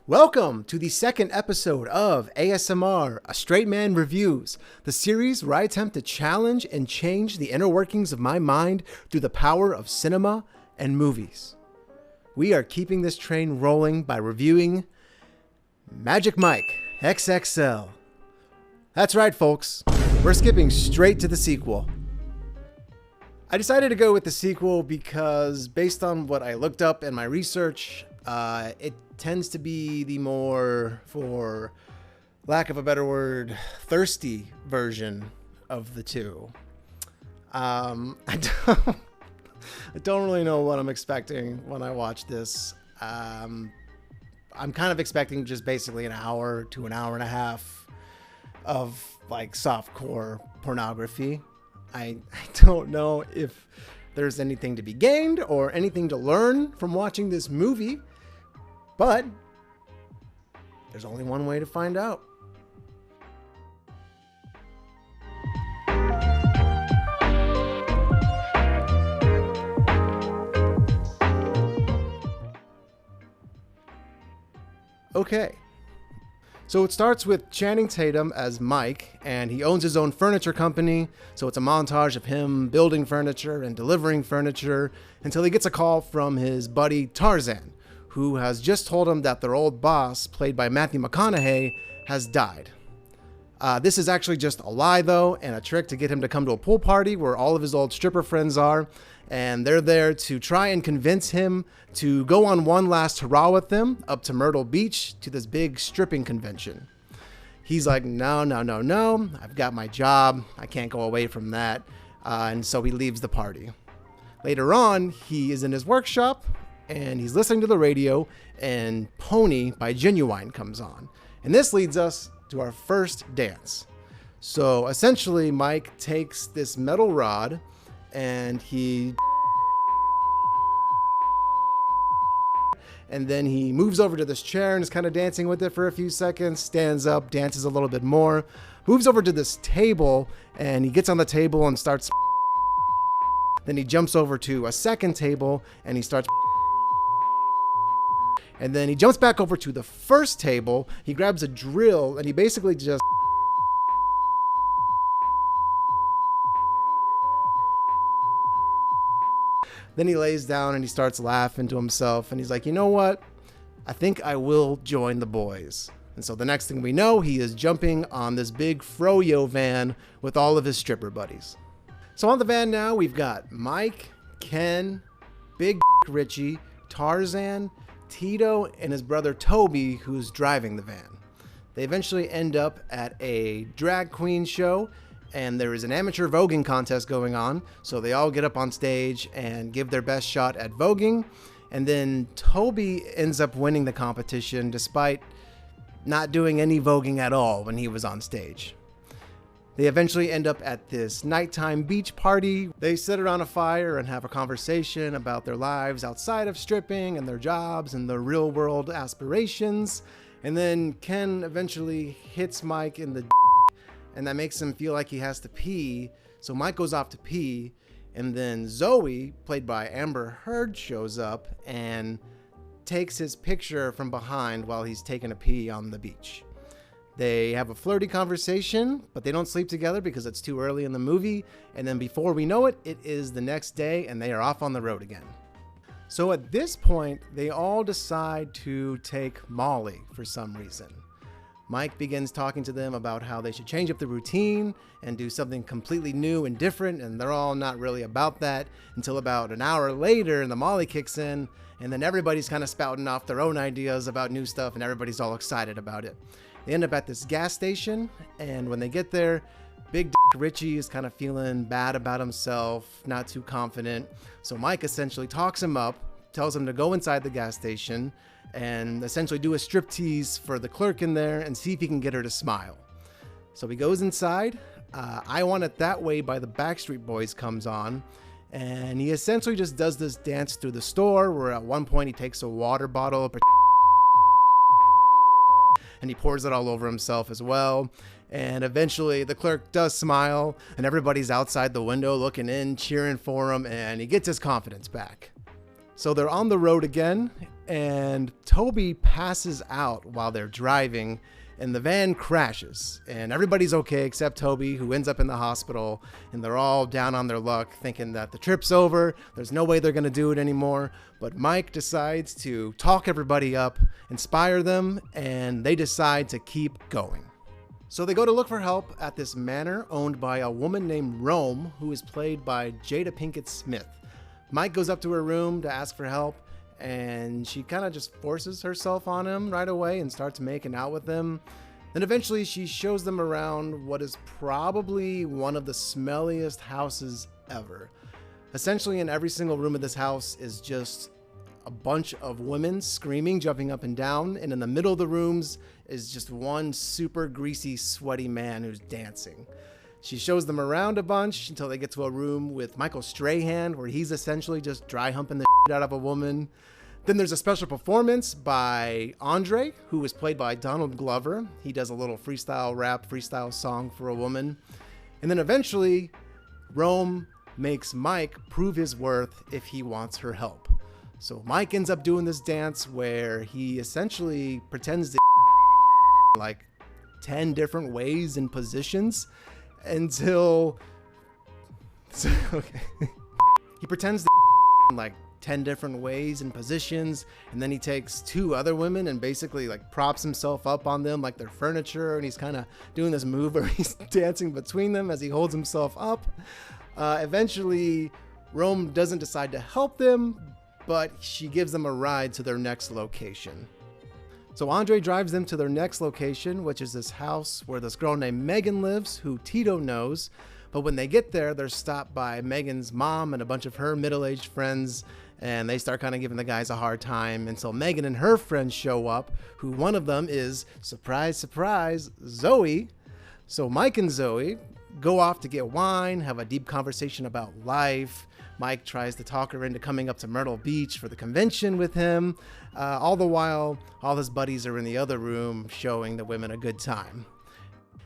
Welcome to the second episode of A.S.M.R, A Straight Man Reviews, the series where I attempt to challenge and change the inner workings of my mind through the power of cinema and movies. We are keeping this train rolling by reviewing Magic Mike XXL. That's right, folks. We're skipping straight to the sequel. I decided to go with the sequel because, based on what I looked up in my research, it tends to be the more, for lack of a better word, thirsty version of the two. I don't really know what I'm expecting when I watch this. I'm kind of expecting just basically an hour to an hour and a half of like softcore pornography. I don't know if there's anything to be gained or anything to learn from watching this movie, but there's only one way to find out. Okay. So it starts with Channing Tatum as Mike, and he owns his own furniture company. So it's a montage of him building furniture and delivering furniture until he gets a call from his buddy Tarzan, who has just told him that their old boss, played by Matthew McConaughey, has died. This is actually just a lie, though, and a trick to get him to come to a pool party where all of his old stripper friends are, and they're there to try and convince him to go on one last hurrah with them up to Myrtle Beach to this big stripping convention. He's like, no, I've got my job. I can't go away from that. And so he leaves the party. Later on, he is in his workshop, and he's listening to the radio, and Pony by Genuine comes on. And this leads us to our first dance. So essentially, Mike takes this metal rod and then he moves over to this chair and is kind of dancing with it for a few seconds, stands up, dances a little bit more, moves over to this table, and he gets on the table and starts. Then he jumps over to a second table and he starts. And then he jumps back over to the first table, he grabs a drill, and he basically just. Then he lays down and he starts laughing to himself, and he's like, you know what? I think I will join the boys. And so the next thing we know, he is jumping on this big froyo van with all of his stripper buddies. So on the van now, we've got Mike, Ken, Big Richie, Tarzan, Tito, and his brother Toby, who's driving the van. They eventually end up at a drag queen show, and there is an amateur voguing contest going on, so they all get up on stage and give their best shot at voguing, and then Toby ends up winning the competition despite not doing any voguing at all when he was on stage. They eventually end up at this nighttime beach party. They sit around a fire and have a conversation about their lives outside of stripping and their jobs and their real world aspirations. And then Ken eventually hits Mike in the and that makes him feel like he has to pee. So Mike goes off to pee, and then Zoe, played by Amber Heard, shows up and takes his picture from behind while he's taking a pee on the beach. They have a flirty conversation, but they don't sleep together because it's too early in the movie. And then before we know it, it is the next day and they are off on the road again. So at this point, they all decide to take Molly for some reason. Mike begins talking to them about how they should change up the routine and do something completely new and different, and they're all not really about that until about an hour later, and the Molly kicks in, and then everybody's kind of spouting off their own ideas about new stuff, and everybody's all excited about it. They end up at this gas station, and when they get there, Big Richie is kind of feeling bad about himself, not too confident, so Mike essentially talks him up, tells him to go inside the gas station, and essentially do a striptease for the clerk in there and see if he can get her to smile. So he goes inside. I Want It That Way by the Backstreet Boys comes on, and he essentially just does this dance through the store where at one point he takes a water bottle and he pours it all over himself as well. And eventually the clerk does smile, and everybody's outside the window looking in, cheering for him, and he gets his confidence back. So they're on the road again, and Toby passes out while they're driving, and the van crashes, and everybody's okay except Toby, who ends up in the hospital, and they're all down on their luck, thinking that the trip's over, there's no way they're going to do it anymore. But Mike decides to talk everybody up, inspire them, and they decide to keep going. So they go to look for help at this manor owned by a woman named Rome, who is played by Jada Pinkett Smith. Mike goes up to her room to ask for help, and she kind of just forces herself on him right away and starts making out with him. Then eventually she shows them around what is probably one of the smelliest houses ever. Essentially, in every single room of this house is just a bunch of women screaming, jumping up and down, and in the middle of the rooms is just one super greasy, sweaty man who's dancing. She shows them around a bunch until they get to a room with Michael Strahan, where he's essentially just dry humping the shit out of a woman. Then there's a special performance by Andre, who is played by Donald Glover. He does a little freestyle rap, freestyle song for a woman. And then eventually, Rome makes Mike prove his worth if he wants her help. So Mike ends up doing this dance where he essentially pretends to like 10 different ways and positions until he pretends to like 10 different ways and positions, and then he takes two other women and basically like props himself up on them like they're furniture, and he's kind of doing this move where he's dancing between them as he holds himself up. Eventually Rome doesn't decide to help them, but she gives them a ride to their next location. So Andre drives them to their next location, which is this house where this girl named Megan lives, who Tito knows. But when they get there, they're stopped by Megan's mom and a bunch of her middle-aged friends, and they start kind of giving the guys a hard time until Megan and her friends show up, who one of them is, surprise, surprise, Zoe. So Mike and Zoe go off to get wine, have a deep conversation about life. Mike tries to talk her into coming up to Myrtle Beach for the convention with him. All the while, all his buddies are in the other room showing the women a good time.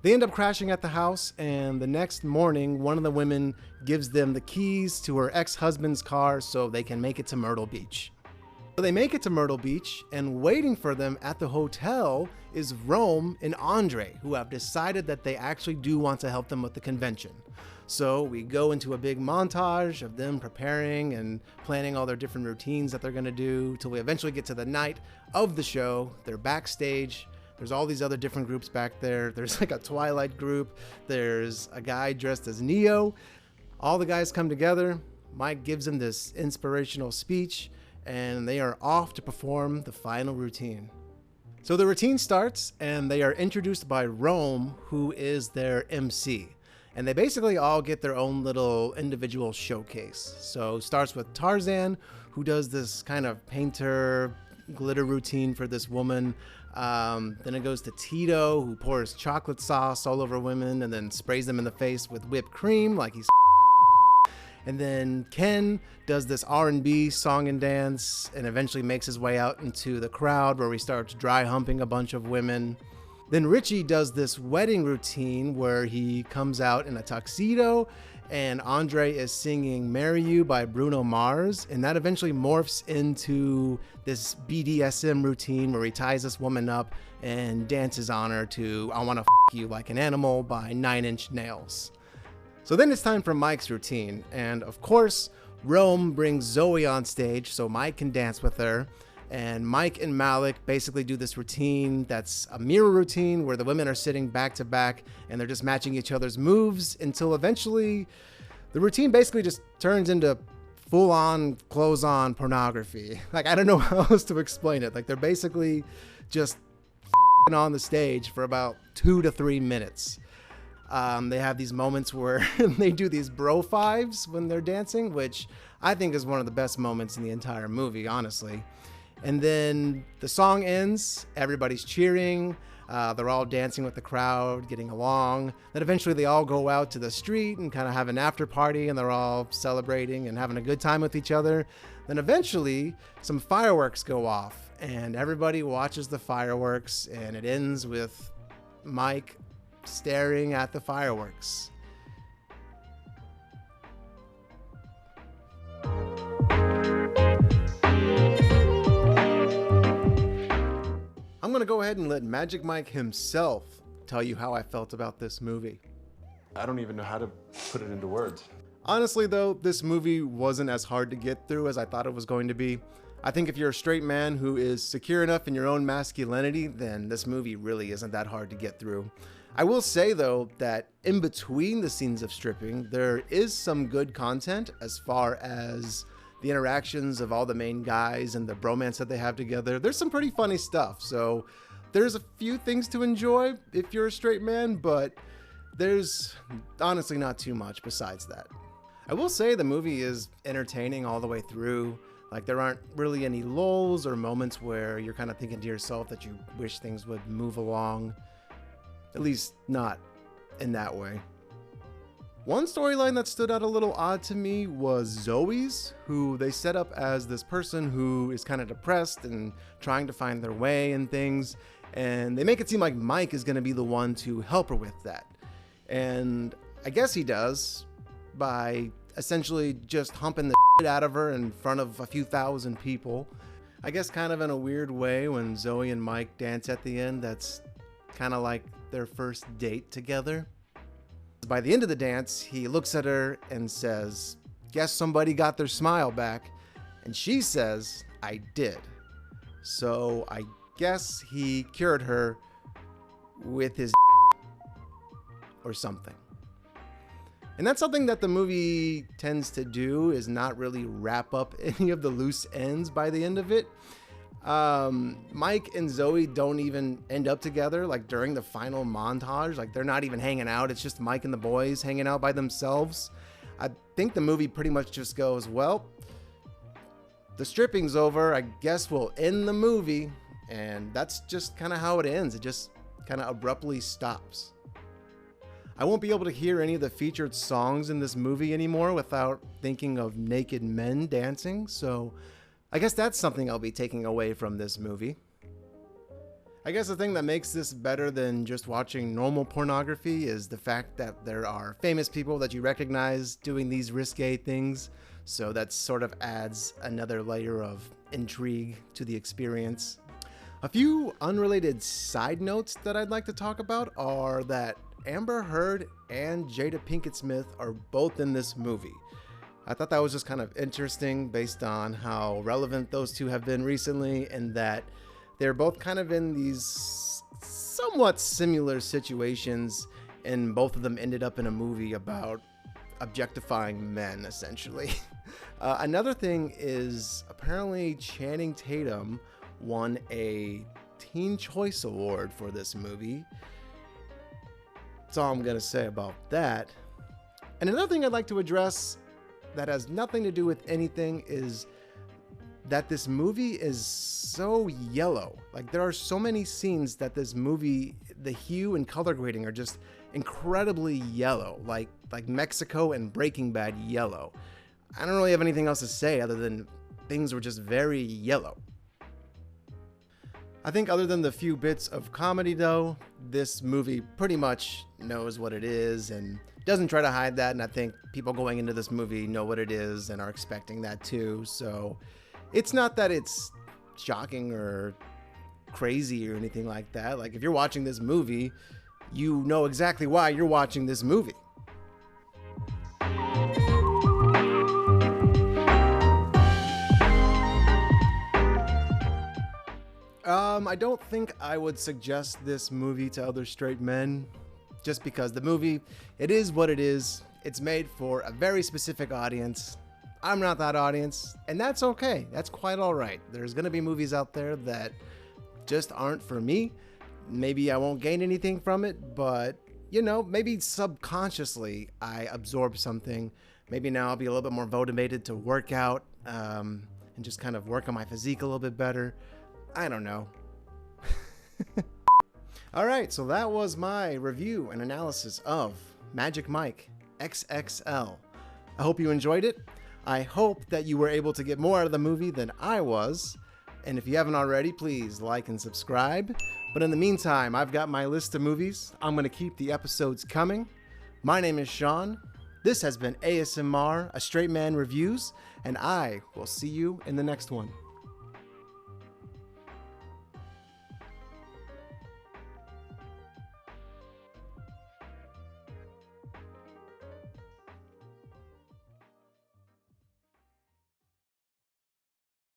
They end up crashing at the house, and the next morning, one of the women gives them the keys to her ex-husband's car so they can make it to Myrtle Beach. So they make it to Myrtle Beach, and waiting for them at the hotel is Rome and Andre, who have decided that they actually do want to help them with the convention. So we go into a big montage of them preparing and planning all their different routines that they're going to do till we eventually get to the night of the show. They're backstage. There's all these other different groups back there. There's like a Twilight group. There's a guy dressed as Neo. All the guys come together. Mike gives them this inspirational speech, and they are off to perform the final routine. So the routine starts, and they are introduced by Rome, who is their MC. And they basically all get their own little individual showcase. So it starts with Tarzan, who does this kind of painter glitter routine for this woman. Then it goes to Tito, who pours chocolate sauce all over women and then sprays them in the face with whipped cream like he's and then Ken does this R&B song and dance and eventually makes his way out into the crowd where he starts dry humping a bunch of women. Then Richie does this wedding routine where he comes out in a tuxedo and Andre is singing Marry You by Bruno Mars, and that eventually morphs into this BDSM routine where he ties this woman up and dances on her to I Wanna F You Like an Animal by 9 Inch Nails. So then it's time for Mike's routine, and of course Rome brings Zoe on stage so Mike can dance with her. And Mike and Malik basically do this routine that's a mirror routine where the women are sitting back to back and they're just matching each other's moves until eventually the routine basically just turns into full-on, clothes-on pornography. Like, I don't know how else to explain it. Like, they're basically just on the stage for about 2 to 3 minutes. They have these moments where they do these bro fives when they're dancing, which I think is one of the best moments in the entire movie, honestly. And then the song ends, everybody's cheering, they're all dancing with the crowd, getting along. Then eventually they all go out to the street and kind of have an after party, and they're all celebrating and having a good time with each other. Then eventually some fireworks go off, and everybody watches the fireworks, and it ends with Mike staring at the fireworks. I'm gonna go ahead and let Magic Mike himself tell you how I felt about this movie. I don't even know how to put it into words. Honestly though, this movie wasn't as hard to get through as I thought it was going to be. I think if you're a straight man who is secure enough in your own masculinity, then this movie really isn't that hard to get through. I will say though that in between the scenes of stripping, there is some good content as far as the interactions of all the main guys and the bromance that they have together. There's some pretty funny stuff, so there's a few things to enjoy if you're a straight man, but there's honestly not too much besides that. I will say the movie is entertaining all the way through. Like, there aren't really any lulls or moments where you're kind of thinking to yourself that you wish things would move along. At least not in that way. One storyline that stood out a little odd to me was Zoe's, who they set up as this person who is kind of depressed and trying to find their way and things. And they make it seem like Mike is going to be the one to help her with that. And I guess he does by essentially just humping the shit out of her in front of a few thousand people. I guess kind of in a weird way when Zoe and Mike dance at the end, that's kind of like their first date together. By the end of the dance, he looks at her and says, "Guess somebody got their smile back." And she says, "I did." So I guess he cured her with his or something. And that's something that the movie tends to do, is not really wrap up any of the loose ends by the end of it. Mike and Zoe don't even end up together, like during the final montage. Like, they're not even hanging out. It's just Mike and the boys hanging out by themselves. I think the movie pretty much just goes, well, the stripping's over. I guess we'll end the movie. And that's just kind of how it ends. It just kind of abruptly stops. I won't be able to hear any of the featured songs in this movie anymore without thinking of naked men dancing, so I guess that's something I'll be taking away from this movie. I guess the thing that makes this better than just watching normal pornography is the fact that there are famous people that you recognize doing these risque things, so that sort of adds another layer of intrigue to the experience. A few unrelated side notes that I'd like to talk about are that Amber Heard and Jada Pinkett Smith are both in this movie. I thought that was just kind of interesting based on how relevant those two have been recently, and that they're both kind of in these somewhat similar situations, and both of them ended up in a movie about objectifying men, essentially. Another thing is apparently Channing Tatum won a Teen Choice Award for this movie. That's all I'm going to say about that. And another thing I'd like to address that has nothing to do with anything is that this movie is so yellow. Like, there are so many scenes that this movie, the hue and color grading are just incredibly yellow, like Mexico and Breaking Bad yellow. I don't really have anything else to say other than things were just very yellow. I think other than the few bits of comedy though, this movie pretty much knows what it is and doesn't try to hide that, and I think people going into this movie know what it is and are expecting that too, so it's not that it's shocking or crazy or anything like that. Like, if you're watching this movie, you know exactly why you're watching this movie. I don't think I would suggest this movie to other straight men, just because the movie, it is what it is. It's made for a very specific audience. I'm not that audience, and that's okay. That's quite all right. There's gonna be movies out there that just aren't for me. Maybe I won't gain anything from it, but you know, maybe subconsciously I absorb something. Maybe now I'll be a little bit more motivated to work out and just kind of work on my physique a little bit better. I don't know. All right, so that was my review and analysis of Magic Mike XXL. I hope you enjoyed it. I hope that you were able to get more out of the movie than I was. And if you haven't already, please like and subscribe. But in the meantime, I've got my list of movies. I'm going to keep the episodes coming. My name is Sean. This has been A.S.M.R, A Straight Man Reviews, and I will see you in the next one.